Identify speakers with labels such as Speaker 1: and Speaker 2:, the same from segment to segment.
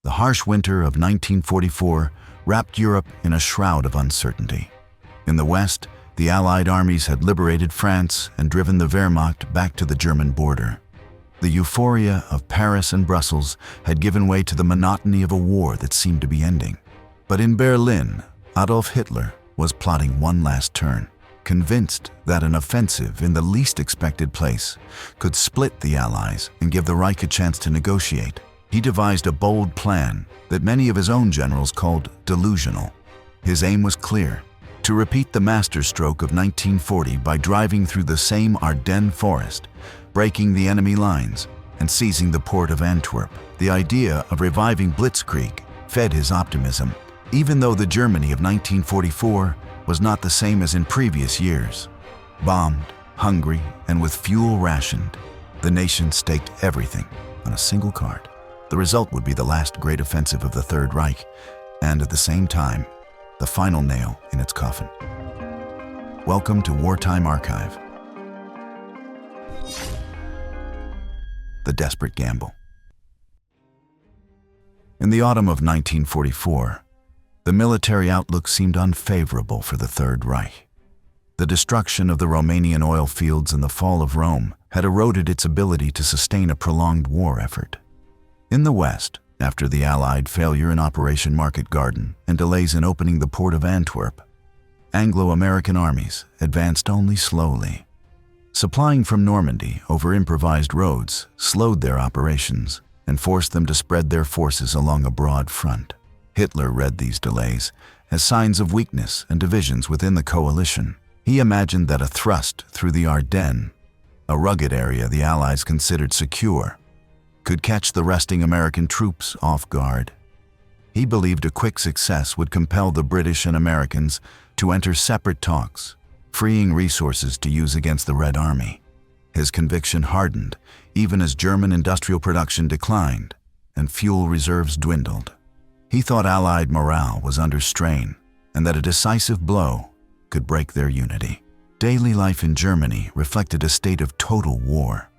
Speaker 1: The harsh winter of 1944 wrapped Europe in a shroud of uncertainty. In the West, the Allied armies had liberated France and driven the Wehrmacht back to the German border. The euphoria of Paris and Brussels had given way to the monotony of a war that seemed to be ending. But in Berlin, Adolf Hitler was plotting one last turn, convinced that an offensive in the least expected place could split the Allies and give the Reich a chance to negotiate. He devised a bold plan that many of his own generals called delusional. His aim was clear: to repeat the masterstroke of 1940 by driving through the same Ardennes forest, breaking the enemy lines, and seizing the port of Antwerp. The idea of reviving Blitzkrieg fed his optimism, even though the Germany of 1944 was not the same as in previous years. Bombed, hungry, and with fuel rationed, the nation staked everything on a single card. The result would be the last great offensive of the Third Reich, and at the same time, the final nail in its coffin. Welcome to Wartime Archive. The desperate gamble. In the autumn of 1944, the military outlook seemed unfavorable for the Third Reich. The destruction of the Romanian oil fields and the fall of Rome had eroded its ability to sustain a prolonged war effort. In the West, after the Allied failure in Operation Market Garden and delays in opening the port of Antwerp, Anglo-American armies advanced only slowly. Supplying from Normandy over improvised roads slowed their operations and forced them to spread their forces along a broad front. Hitler read these delays as signs of weakness and divisions within the coalition. He imagined that a thrust through the Ardennes, a rugged area the Allies considered secure, could catch the resting American troops off guard. He believed a quick success would compel the British and Americans to enter separate talks, freeing resources to use against the Red Army. His conviction hardened even as German industrial production declined and fuel reserves dwindled. He thought Allied morale was under strain and that a decisive blow could break their unity. Daily life in Germany reflected a state of total war.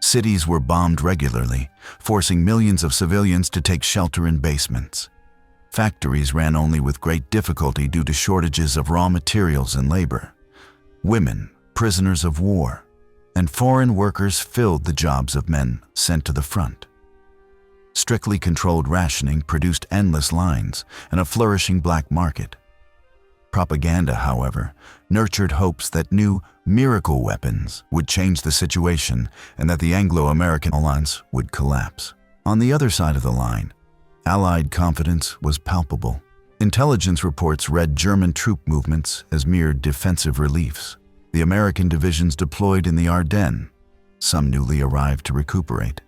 Speaker 1: Cities were bombed regularly, forcing millions of civilians to take shelter in basements. Factories ran only with great difficulty due to shortages of raw materials and labor. Women, prisoners of war, and foreign workers filled the jobs of men sent to the front. Strictly controlled rationing produced endless lines and a flourishing black market. Propaganda, however, nurtured hopes that new miracle weapons would change the situation and that the Anglo-American alliance would collapse. On the other side of the line, Allied confidence was palpable. Intelligence reports read German troop movements as mere defensive reliefs. The American divisions deployed in the Ardennes, some newly arrived to recuperate,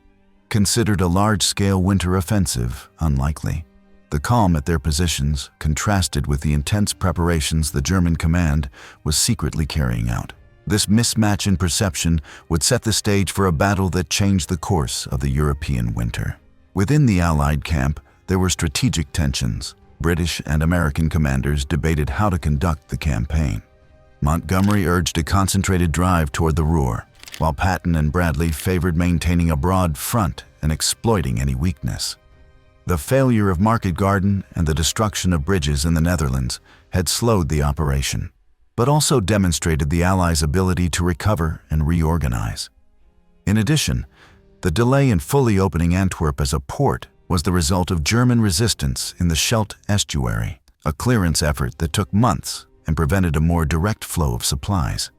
Speaker 1: considered a large-scale winter offensive unlikely. The calm at their positions contrasted with the intense preparations the German command was secretly carrying out. This mismatch in perception would set the stage for a battle that changed the course of the European winter. Within the Allied camp, there were strategic tensions. British and American commanders debated how to conduct the campaign. Montgomery urged a concentrated drive toward the Ruhr, while Patton and Bradley favored maintaining a broad front and exploiting any weakness. The failure of Market Garden and the destruction of bridges in the Netherlands had slowed the operation, but also demonstrated the Allies' ability to recover and reorganize. In addition, the delay in fully opening Antwerp as a port was the result of German resistance in the Scheldt estuary, a clearance effort that took months and prevented a more direct flow of supplies.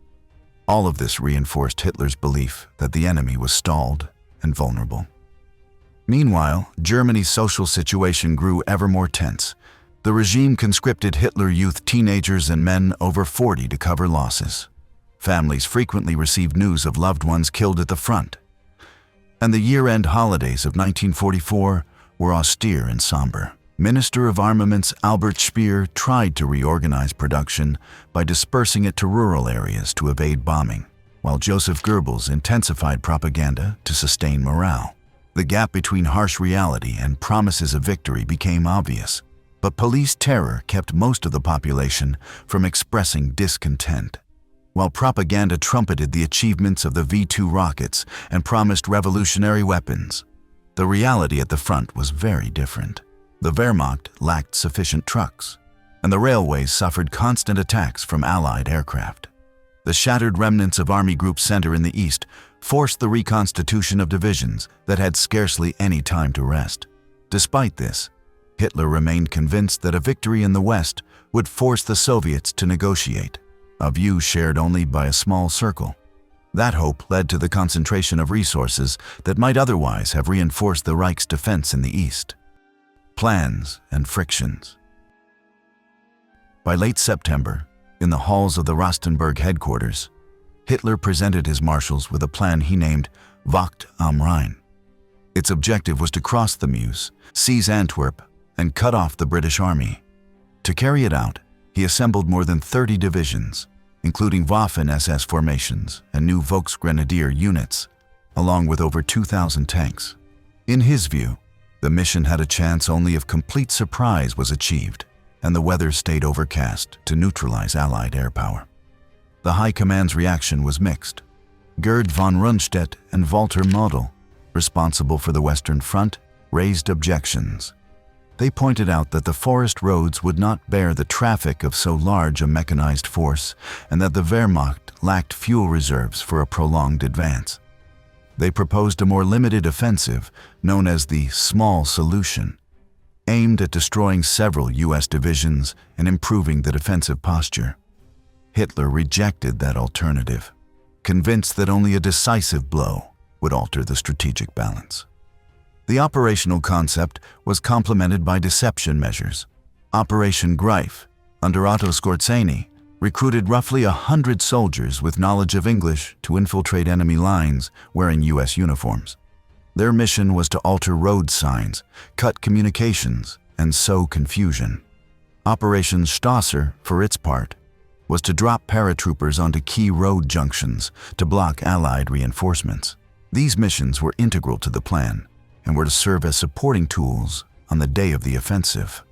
Speaker 1: All of this reinforced Hitler's belief that the enemy was stalled and vulnerable. Meanwhile, Germany's social situation grew ever more tense. The regime conscripted Hitler Youth teenagers and men over 40 to cover losses. Families frequently received news of loved ones killed at the front. And the year-end holidays of 1944 were austere and somber. Minister of Armaments Albert Speer tried to reorganize production by dispersing it to rural areas to evade bombing, while Joseph Goebbels intensified propaganda to sustain morale. The gap between harsh reality and promises of victory became obvious, but police terror kept most of the population from expressing discontent. While propaganda trumpeted the achievements of the V-2 rockets and promised revolutionary weapons, The reality at the front was very different. The Wehrmacht lacked sufficient trucks, and the railways suffered constant attacks from Allied aircraft. The shattered remnants of Army Group Center in the east forced the reconstitution of divisions that had scarcely any time to rest. Despite this, Hitler remained convinced that a victory in the west would force the Soviets to negotiate, a view shared only by a small circle. That hope led to the concentration of resources that might otherwise have reinforced the Reich's defense in the east. Plans and frictions. By late September, in the halls of the Rastenburg headquarters, Hitler presented his marshals with a plan he named Wacht am Rhein. Its objective was to cross the Meuse, seize Antwerp, and cut off the British Army. To carry it out, he assembled more than 30 divisions, including Waffen-SS formations and new Volksgrenadier units, along with over 2,000 tanks. In his view, the mission had a chance only if complete surprise was achieved and the weather stayed overcast to neutralize Allied air power. The High Command's reaction was mixed. Gerd von Rundstedt and Walter Model, responsible for the Western Front, raised objections. They pointed out that the forest roads would not bear the traffic of so large a mechanized force and that the Wehrmacht lacked fuel reserves for a prolonged advance. They proposed a more limited offensive, known as the Small Solution, aimed at destroying several U.S. divisions and improving the defensive posture. Hitler rejected that alternative, convinced that only a decisive blow would alter the strategic balance. The operational concept was complemented by deception measures. Operation Greif, under Otto Skorzeny, recruited roughly 100 soldiers with knowledge of English to infiltrate enemy lines wearing U.S. uniforms. Their mission was to alter road signs, cut communications, and sow confusion. Operation Stasser, for its part, was to drop paratroopers onto key road junctions to block Allied reinforcements. These missions were integral to the plan and were to serve as supporting tools on the day of the offensive.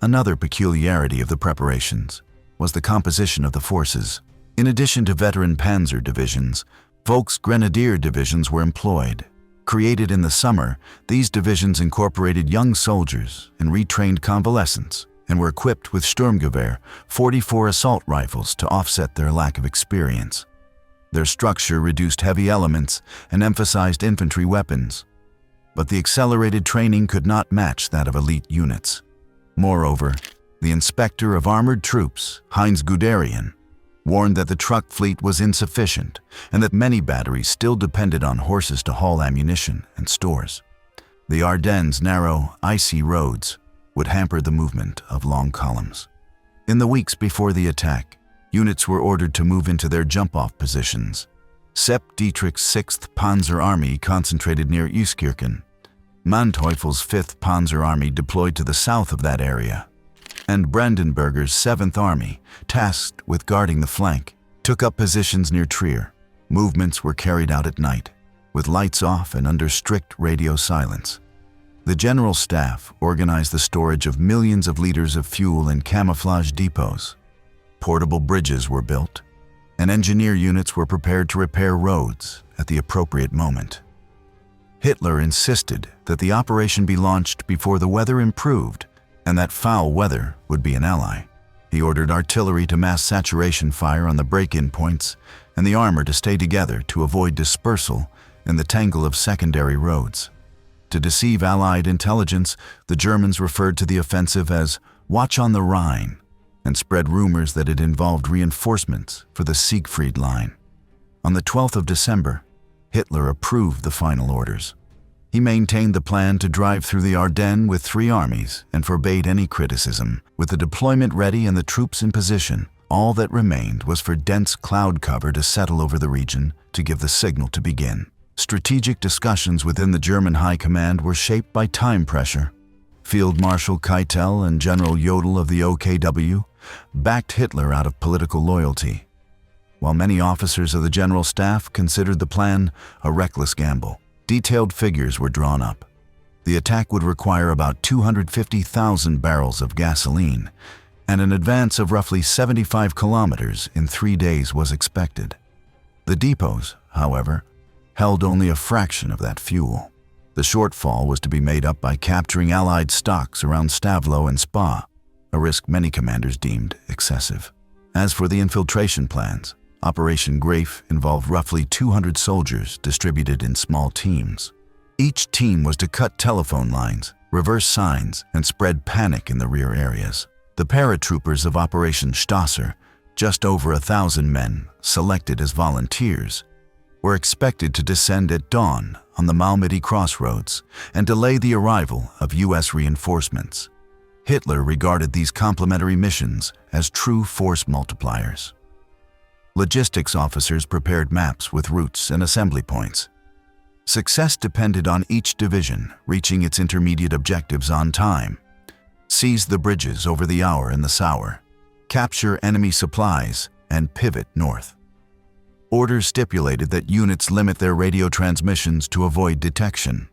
Speaker 1: Another peculiarity of the preparations was the composition of the forces. In addition to veteran Panzer divisions, Volksgrenadier divisions were employed. Created in the summer, these divisions incorporated young soldiers and retrained convalescents and were equipped with Sturmgewehr, 44 assault rifles to offset their lack of experience. Their structure reduced heavy elements and emphasized infantry weapons, but the accelerated training could not match that of elite units. Moreover, the inspector of armored troops, Heinz Guderian, warned that the truck fleet was insufficient and that many batteries still depended on horses to haul ammunition and stores. The Ardennes' narrow, icy roads would hamper the movement of long columns. In the weeks before the attack, units were ordered to move into their jump-off positions. Sepp Dietrich's 6th Panzer Army concentrated near Euskirchen. Manteuffel's 5th Panzer Army deployed to the south of that area, and Brandenberger's 7th Army, tasked with guarding the flank, took up positions near Trier. Movements were carried out at night, with lights off and under strict radio silence. The General Staff organized the storage of millions of liters of fuel in camouflage depots. Portable bridges were built, and engineer units were prepared to repair roads at the appropriate moment. Hitler insisted that the operation be launched before the weather improved and that foul weather would be an ally. He ordered artillery to mass saturation fire on the break-in points and the armor to stay together to avoid dispersal in the tangle of secondary roads. To deceive Allied intelligence, the Germans referred to the offensive as "Watch on the Rhine" and spread rumors that it involved reinforcements for the Siegfried Line. On the 12th of December, Hitler approved the final orders. He maintained the plan to drive through the Ardennes with 3 armies and forbade any criticism. With the deployment ready and the troops in position, all that remained was for dense cloud cover to settle over the region to give the signal to begin. Strategic discussions within the German High Command were shaped by time pressure. Field Marshal Keitel and General Jodl of the OKW backed Hitler out of political loyalty, while many officers of the General Staff considered the plan a reckless gamble. Detailed figures were drawn up. The attack would require about 250,000 barrels of gasoline, and an advance of roughly 75 kilometers in 3 days was expected. The depots, however, held only a fraction of that fuel. The shortfall was to be made up by capturing Allied stocks around Stavelot and Spa, a risk many commanders deemed excessive. As for the infiltration plans, Operation Grafe involved roughly 200 soldiers distributed in small teams. Each team was to cut telephone lines, reverse signs, and spread panic in the rear areas. The paratroopers of Operation Stasser, just over 1,000 men, selected as volunteers, were expected to descend at dawn on the Malmedy crossroads and delay the arrival of U.S. reinforcements. Hitler regarded these complementary missions as true force multipliers. Logistics officers prepared maps with routes and assembly points. Success depended on each division reaching its intermediate objectives on time. Seize the bridges over the Our and the Sauer, capture enemy supplies, and pivot north. Orders stipulated that units limit their radio transmissions to avoid detection,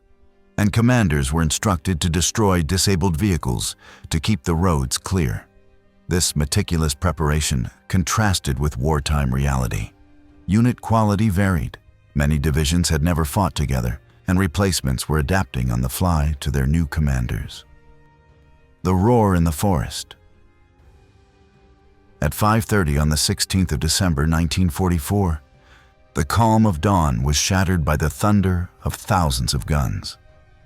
Speaker 1: and commanders were instructed to destroy disabled vehicles to keep the roads clear. This meticulous preparation contrasted with wartime reality. Unit quality varied. Many divisions had never fought together, and replacements were adapting on the fly to their new commanders. The roar in the forest. At 5:30 on the 16th of December 1944, the calm of dawn was shattered by the thunder of thousands of guns.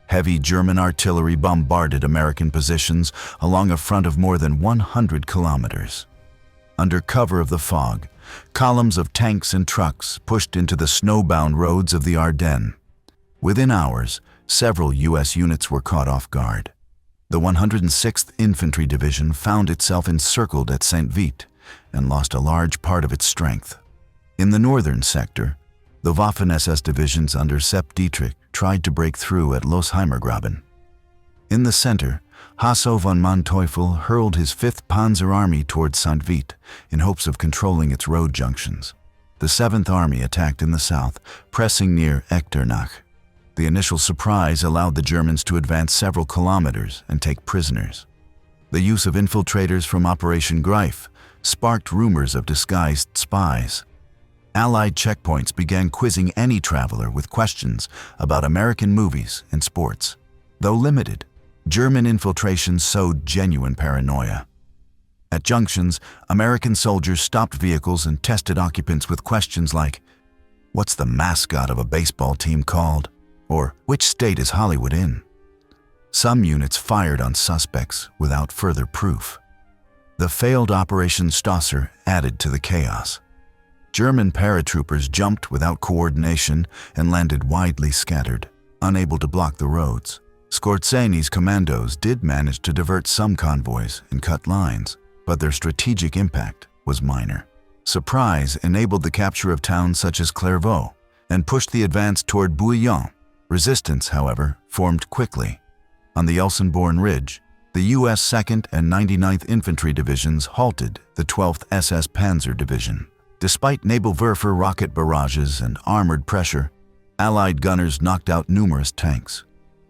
Speaker 1: Heavy German artillery bombarded American positions along a front of more than 100 kilometers. Under cover of the fog, columns of tanks and trucks pushed into the snowbound roads of the Ardennes. Within hours, several U.S. units were caught off guard. The 106th Infantry Division found itself encircled at Saint-Vite and lost a large part of its strength. In the northern sector, the Waffen-SS divisions under Sepp Dietrich tried to break through at Losheimergraben. In the center, Hasso von Manteuffel hurled his 5th Panzer Army towards Saint-Vite in hopes of controlling its road junctions. The 7th Army attacked in the south, pressing near Echternach. The initial surprise allowed the Germans to advance several kilometers and take prisoners. The use of infiltrators from Operation Greif sparked rumors of disguised spies. Allied checkpoints began quizzing any traveler with questions about American movies and sports. Though limited, German infiltration sowed genuine paranoia. At junctions, American soldiers stopped vehicles and tested occupants with questions like, "What's the mascot of a baseball team called?" Or, "Which state is Hollywood in?" Some units fired on suspects without further proof. The failed Operation Stasser added to the chaos. German paratroopers jumped without coordination and landed widely scattered, unable to block the roads. Skorzény's commandos did manage to divert some convoys and cut lines, but their strategic impact was minor. Surprise enabled the capture of towns such as Clairvaux and pushed the advance toward Bouillon. Resistance, however, formed quickly. On the Elsenborn Ridge, the U.S. 2nd and 99th Infantry Divisions halted the 12th SS Panzer Division. Despite Nebelwerfer rocket barrages and armored pressure, Allied gunners knocked out numerous tanks.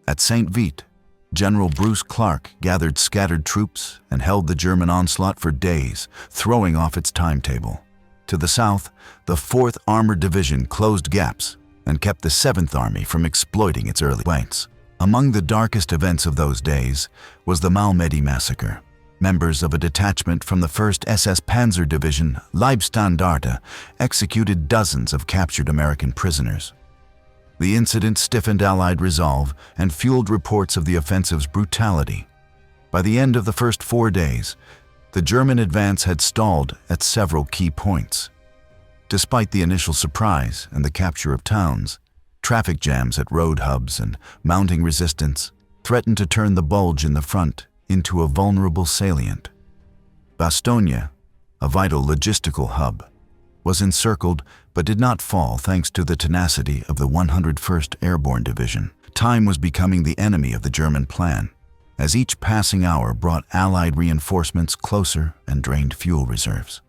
Speaker 1: At Saint-Vite, General Bruce Clark gathered scattered troops and held the German onslaught for days, throwing off its timetable. To the south, the 4th Armored Division closed gaps and kept the 7th Army from exploiting its early flanks. Among the darkest events of those days was the Malmedy massacre. Members of a detachment from the 1st SS Panzer Division, Leibstandarte, executed dozens of captured American prisoners. The incident stiffened Allied resolve and fueled reports of the offensive's brutality. By the end of the first 4 days, the German advance had stalled at several key points. Despite the initial surprise and the capture of towns, traffic jams at road hubs and mounting resistance threatened to turn the Bulge in the front into a vulnerable salient. Bastogne, a vital logistical hub, was encircled but did not fall thanks to the tenacity of the 101st Airborne Division. Time was becoming the enemy of the German plan, as each passing hour brought Allied reinforcements closer and drained fuel reserves.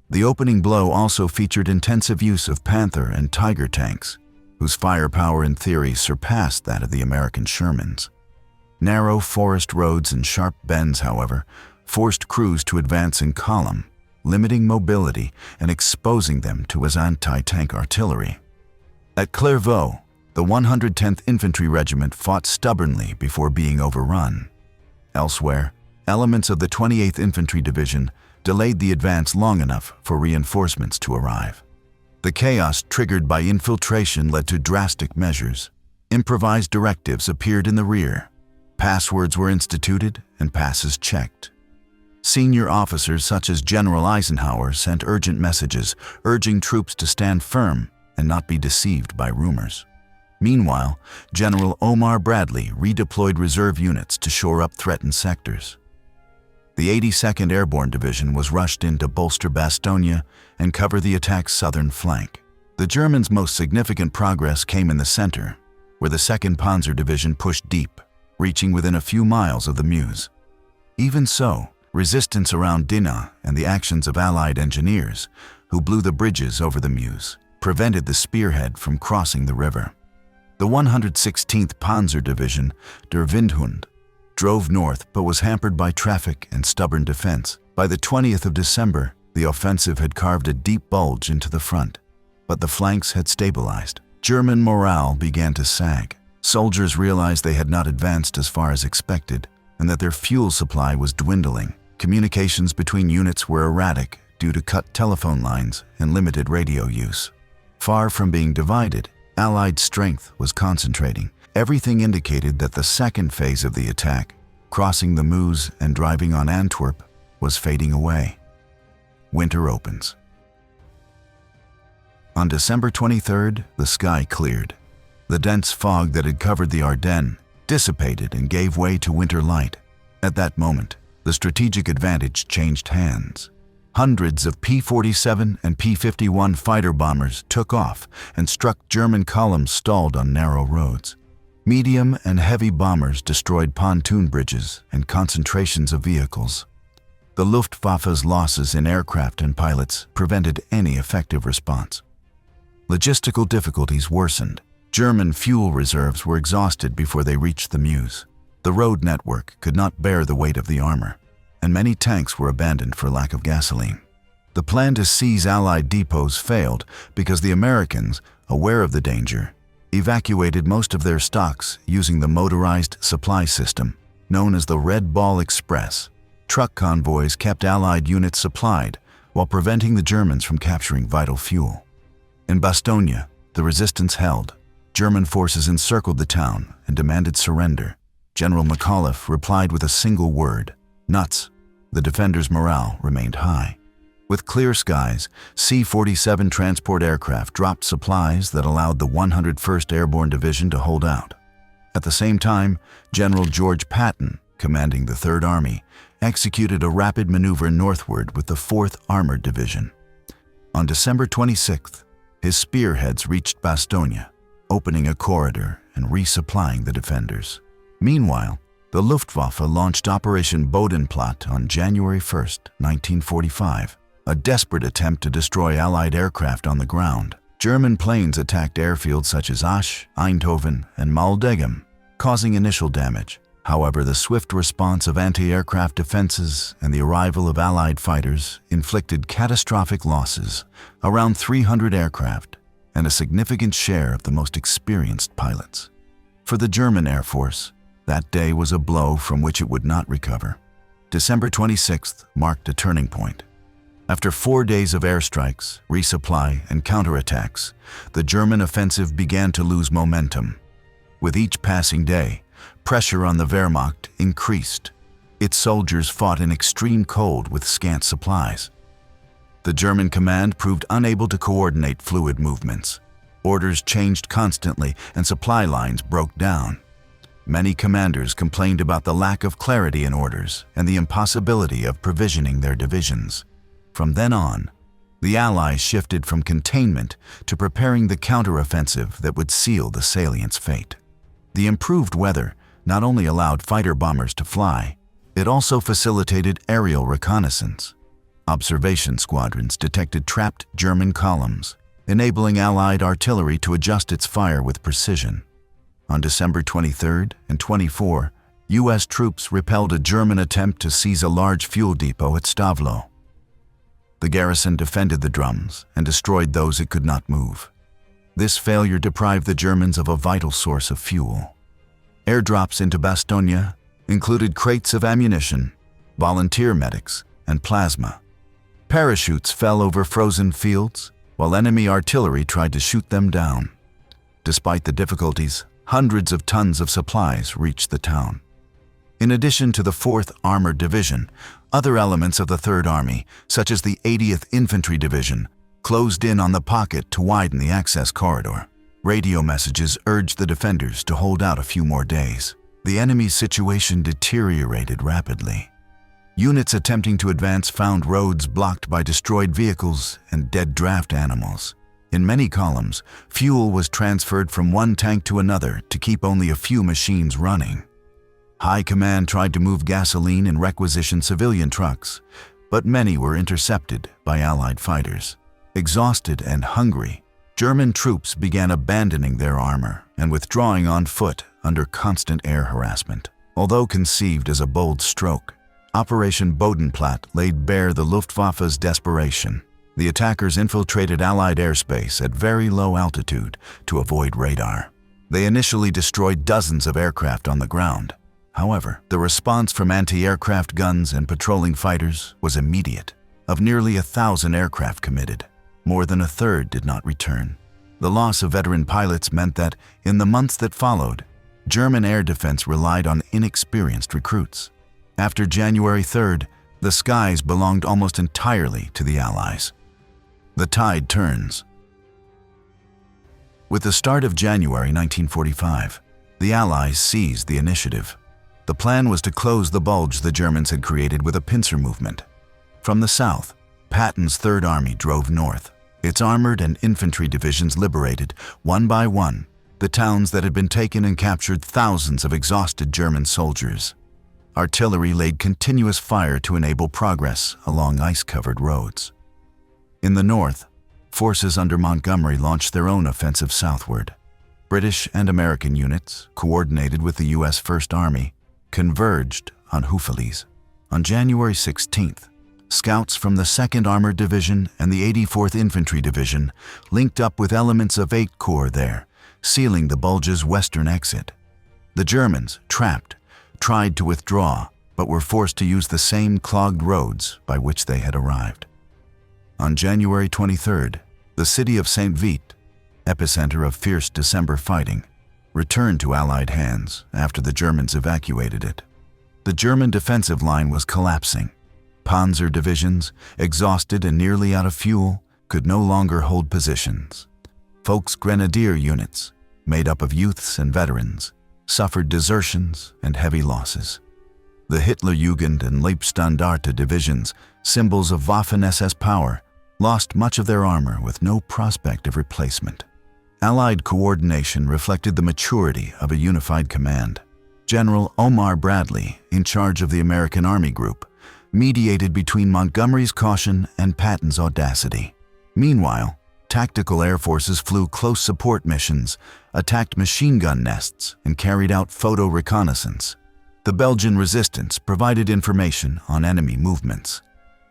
Speaker 1: The opening blow also featured intensive use of Panther and Tiger tanks, whose firepower in theory surpassed that of the American Shermans. Narrow forest roads and sharp bends, however, forced crews to advance in column, limiting mobility and exposing them to his anti-tank artillery. At Clairvaux, The 110th Infantry Regiment fought stubbornly before being overrun. Elsewhere, elements of the 28th Infantry Division delayed the advance long enough for reinforcements to arrive. The chaos triggered by infiltration led to drastic measures. Improvised directives appeared in the rear. Passwords were instituted and passes checked. Senior officers such as General Eisenhower sent urgent messages urging troops to stand firm and not be deceived by rumors. Meanwhile, General Omar Bradley redeployed reserve units to shore up threatened sectors. The 82nd Airborne Division was rushed in to bolster Bastogne and cover the attack's southern flank. The Germans' most significant progress came in the center, where the 2nd Panzer Division pushed deep, reaching within a few miles of the Meuse. Even so, resistance around Dinant and the actions of Allied engineers, who blew the bridges over the Meuse, prevented the spearhead from crossing the river. The 116th Panzer Division, Der Windhund, drove north but was hampered by traffic and stubborn defense. By the 20th of December, the offensive had carved a deep bulge into the front, but the flanks had stabilized. German morale began to sag. Soldiers realized they had not advanced as far as expected and that their fuel supply was dwindling. Communications between units were erratic due to cut telephone lines and limited radio use. Far from being divided, Allied strength was concentrating. Everything indicated that the second phase of the attack, crossing the Meuse and driving on Antwerp, was fading away. Winter opens. On December 23rd, the sky cleared. The dense fog that had covered the Ardennes dissipated and gave way to winter light. At that moment, the strategic advantage changed hands. Hundreds of P-47 and P-51 fighter bombers took off and struck German columns stalled on narrow roads. Medium and heavy bombers destroyed pontoon bridges and concentrations of vehicles. The Luftwaffe's losses in aircraft and pilots prevented any effective response. Logistical difficulties worsened. German fuel reserves were exhausted before they reached the Meuse. The road network could not bear the weight of the armor, and many tanks were abandoned for lack of gasoline. The plan to seize Allied depots failed because the Americans, aware of the danger, evacuated most of their stocks using the motorized supply system known as the Red Ball Express. Truck convoys kept Allied units supplied while preventing the Germans from capturing vital fuel. In Bastogne, the resistance held. German forces encircled the town and demanded surrender. General McAuliffe replied with a single word: nuts. The defenders' morale remained high. With clear skies, C-47 transport aircraft dropped supplies that allowed the 101st Airborne Division to hold out. At the same time, General George Patton, commanding the Third Army, executed a rapid maneuver northward with the 4th Armored Division. On December 26th, his spearheads reached Bastogne, opening a corridor and resupplying the defenders. Meanwhile, the Luftwaffe launched Operation Bodenplatte on January 1, 1945, a desperate attempt to destroy Allied aircraft on the ground. German planes attacked airfields such as Asch, Eindhoven, and Maldegem, causing initial damage. However, the swift response of anti-aircraft defenses and the arrival of Allied fighters inflicted catastrophic losses, around 300 aircraft, and a significant share of the most experienced pilots. For the German Air Force, that day was a blow from which it would not recover. December 26th marked a turning point. After 4 days of airstrikes, resupply, and counterattacks, the German offensive began to lose momentum. With each passing day, pressure on the Wehrmacht increased. Its soldiers fought in extreme cold with scant supplies. The German command proved unable to coordinate fluid movements. Orders changed constantly and supply lines broke down. Many commanders complained about the lack of clarity in orders and the impossibility of provisioning their divisions. From then on, the Allies shifted from containment to preparing the counteroffensive that would seal the salient's fate. The improved weather not only allowed fighter bombers to fly, it also facilitated aerial reconnaissance. Observation squadrons detected trapped German columns, enabling Allied artillery to adjust its fire with precision. On December 23rd and 24, U.S. troops repelled a German attempt to seize a large fuel depot at Stavelot. The garrison defended the drums and destroyed those it could not move. This failure deprived the Germans of a vital source of fuel. Airdrops into Bastogne included crates of ammunition, volunteer medics, and plasma. Parachutes fell over frozen fields, while enemy artillery tried to shoot them down. Despite the difficulties, hundreds of tons of supplies reached the town. In addition to the 4th Armored Division, other elements of the Third Army, such as the 80th Infantry Division, closed in on the pocket to widen the access corridor. Radio messages urged the defenders to hold out a few more days. The enemy's situation deteriorated rapidly. Units attempting to advance found roads blocked by destroyed vehicles and dead draft animals. In many columns, fuel was transferred from one tank to another to keep only a few machines running. High Command tried to move gasoline and requisition civilian trucks, but many were intercepted by Allied fighters. Exhausted and hungry, German troops began abandoning their armor and withdrawing on foot under constant air harassment. Although conceived as a bold stroke, Operation Bodenplatte laid bare the Luftwaffe's desperation. The attackers infiltrated Allied airspace at very low altitude to avoid radar. They initially destroyed dozens of aircraft on the ground. However, the response from anti-aircraft guns and patrolling fighters was immediate. Of nearly 1,000 aircraft committed, more than a third did not return. The loss of veteran pilots meant that, in the months that followed, German air defense relied on inexperienced recruits. After January 3rd, the skies belonged almost entirely to the Allies. The tide turns. With the start of January 1945, the Allies seized the initiative. The plan was to close the bulge the Germans had created with a pincer movement. From the south, Patton's Third Army drove north. Its armored and infantry divisions liberated, one by one, the towns that had been taken and captured thousands of exhausted German soldiers. Artillery laid continuous fire to enable progress along ice-covered roads. In the north, forces under Montgomery launched their own offensive southward. British and American units, coordinated with the U.S. First Army, converged on Houffalize. On January 16th, scouts from the 2nd Armored Division and the 84th Infantry Division linked up with elements of 8th Corps there, sealing the Bulge's western exit. The Germans, trapped, tried to withdraw, but were forced to use the same clogged roads by which they had arrived. On January 23rd, the city of St. Vith, epicenter of fierce December fighting, returned to Allied hands after the Germans evacuated it. The German defensive line was collapsing. Panzer divisions, exhausted and nearly out of fuel, could no longer hold positions. Volksgrenadier units, made up of youths and veterans, suffered desertions and heavy losses. The Hitlerjugend and Leibstandarte divisions, symbols of Waffen-SS power, lost much of their armor with no prospect of replacement. Allied coordination reflected the maturity of a unified command. General Omar Bradley, in charge of the American Army Group, mediated between Montgomery's caution and Patton's audacity. Meanwhile, tactical air forces flew close support missions, attacked machine gun nests, and carried out photo reconnaissance. The Belgian resistance provided information on enemy movements.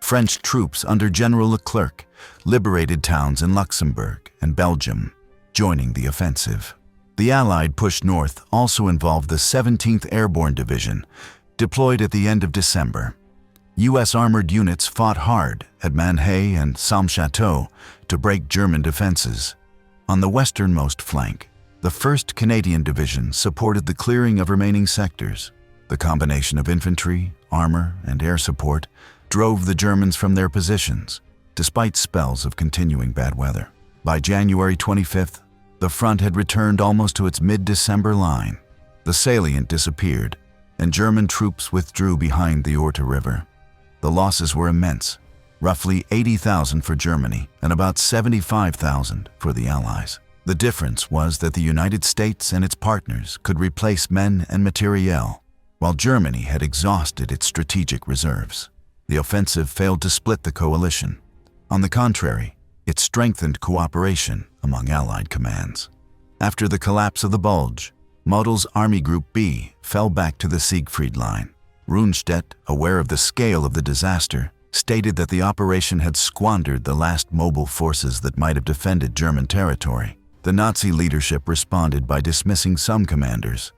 Speaker 1: French troops under General Leclerc liberated towns in Luxembourg and Belgium, joining the offensive. The Allied push north also involved the 17th Airborne Division, deployed at the end of December. U.S. armored units fought hard at Manhay and Somme-Château to break German defenses. On the westernmost flank, the 1st Canadian Division supported the clearing of remaining sectors. The combination of infantry, armor, and air support drove the Germans from their positions, despite spells of continuing bad weather. By January 25th, the front had returned almost to its mid-December line. The salient disappeared, and German troops withdrew behind the Orte River. The losses were immense, roughly 80,000 for Germany and about 75,000 for the Allies. The difference was that the United States and its partners could replace men and materiel, while Germany had exhausted its strategic reserves. The offensive failed to split the coalition. On the contrary, it strengthened cooperation among Allied commands. After the collapse of the Bulge, Model's Army Group B fell back to the Siegfried Line. Rundstedt, aware of the scale of the disaster, stated that the operation had squandered the last mobile forces that might have defended German territory. The Nazi leadership responded by dismissing some commanders.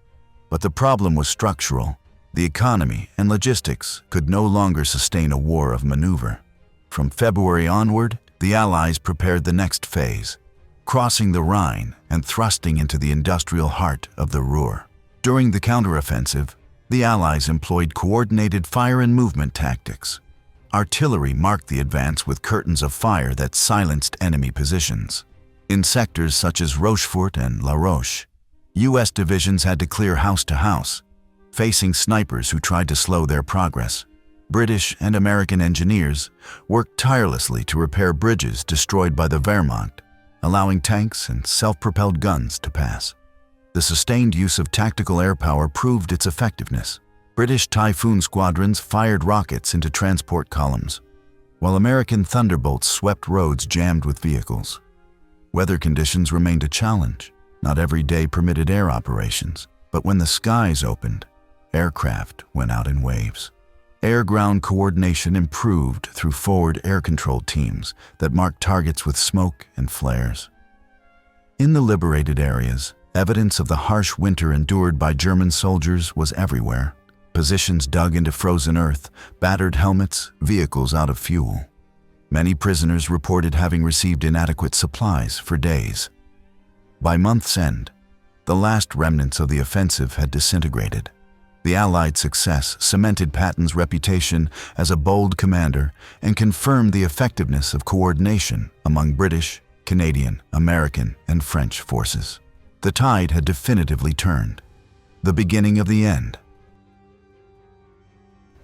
Speaker 1: But the problem was structural. The economy and logistics could no longer sustain a war of maneuver. From February onward, the Allies prepared the next phase, crossing the Rhine and thrusting into the industrial heart of the Ruhr. During the counteroffensive, the Allies employed coordinated fire and movement tactics. Artillery marked the advance with curtains of fire that silenced enemy positions. In sectors such as Rochefort and La Roche, U.S. divisions had to clear house to house, facing snipers who tried to slow their progress. British and American engineers worked tirelessly to repair bridges destroyed by the Wehrmacht, allowing tanks and self-propelled guns to pass. The sustained use of tactical air power proved its effectiveness. British Typhoon squadrons fired rockets into transport columns, while American Thunderbolts swept roads jammed with vehicles. Weather conditions remained a challenge. Not every day permitted air operations, but when the skies opened, aircraft went out in waves. Air-ground coordination improved through forward air control teams that marked targets with smoke and flares. In the liberated areas, evidence of the harsh winter endured by German soldiers was everywhere. Positions dug into frozen earth, battered helmets, vehicles out of fuel. Many prisoners reported having received inadequate supplies for days. By month's end, the last remnants of the offensive had disintegrated. The Allied success cemented Patton's reputation as a bold commander and confirmed the effectiveness of coordination among British, Canadian, American, and French forces. The tide had definitively turned. The beginning of the end.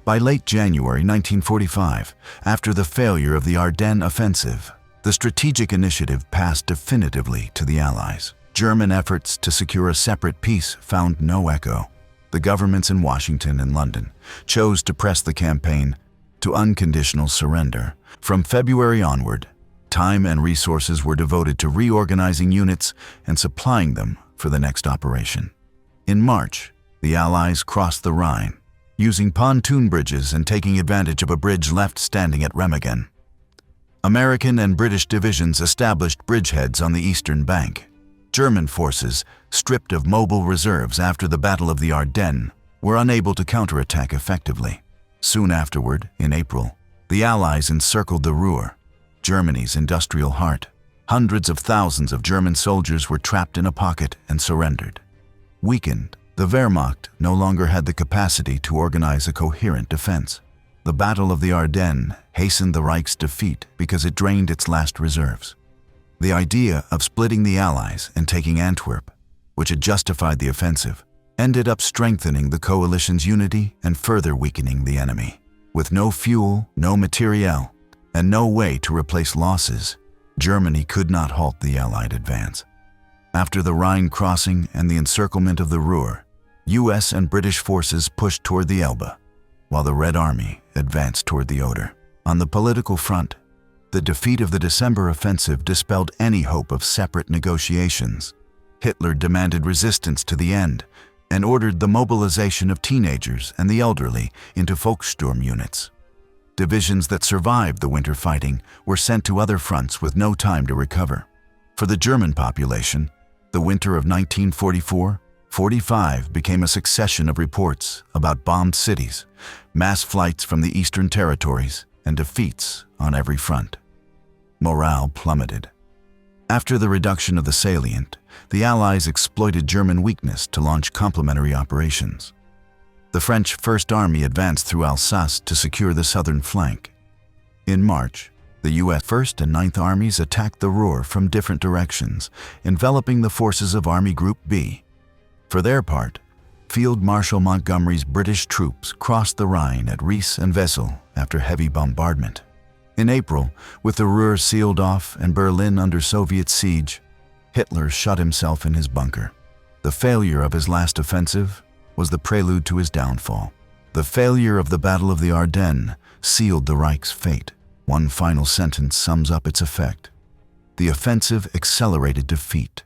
Speaker 1: By late January 1945, after the failure of the Ardennes offensive, the strategic initiative passed definitively to the Allies. German efforts to secure a separate peace found no echo. The governments in Washington and London chose to press the campaign to unconditional surrender. From February onward, time and resources were devoted to reorganizing units and supplying them for the next operation. In March, the Allies crossed the Rhine, using pontoon bridges and taking advantage of a bridge left standing at Remagen. American and British divisions established bridgeheads on the eastern bank. German forces, stripped of mobile reserves after the Battle of the Ardennes, were unable to counterattack effectively. Soon afterward, in April, the Allies encircled the Ruhr, Germany's industrial heart. Hundreds of thousands of German soldiers were trapped in a pocket and surrendered. Weakened, the Wehrmacht no longer had the capacity to organize a coherent defense. The Battle of the Ardennes hastened the Reich's defeat because it drained its last reserves. The idea of splitting the Allies and taking Antwerp, which had justified the offensive, ended up strengthening the coalition's unity and further weakening the enemy. With no fuel, no materiel, and no way to replace losses, Germany could not halt the Allied advance. After the Rhine crossing and the encirclement of the Ruhr, U.S. and British forces pushed toward the Elbe, while the Red Army advanced toward the Oder. On the political front, the defeat of the December offensive dispelled any hope of separate negotiations. Hitler demanded resistance to the end and ordered the mobilization of teenagers and the elderly into Volkssturm units. Divisions that survived the winter fighting were sent to other fronts with no time to recover. For the German population, the winter of 1944-45 became a succession of reports about bombed cities, mass flights from the eastern territories, and defeats on every front. Morale plummeted. After the reduction of the salient, the Allies exploited German weakness to launch complementary operations. The French First Army advanced through Alsace to secure the southern flank. In March, the U.S. First and Ninth Armies attacked the Ruhr from different directions, enveloping the forces of Army Group B. For their part, Field Marshal Montgomery's British troops crossed the Rhine at Ries and Wesel after heavy bombardment. In April, with the Ruhr sealed off and Berlin under Soviet siege, Hitler shut himself in his bunker. The failure of his last offensive was the prelude to his downfall. The failure of the Battle of the Ardennes sealed the Reich's fate. One final sentence sums up its effect. The offensive accelerated defeat.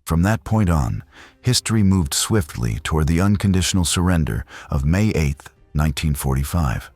Speaker 1: From that point on, history moved swiftly toward the unconditional surrender of May 8, 1945.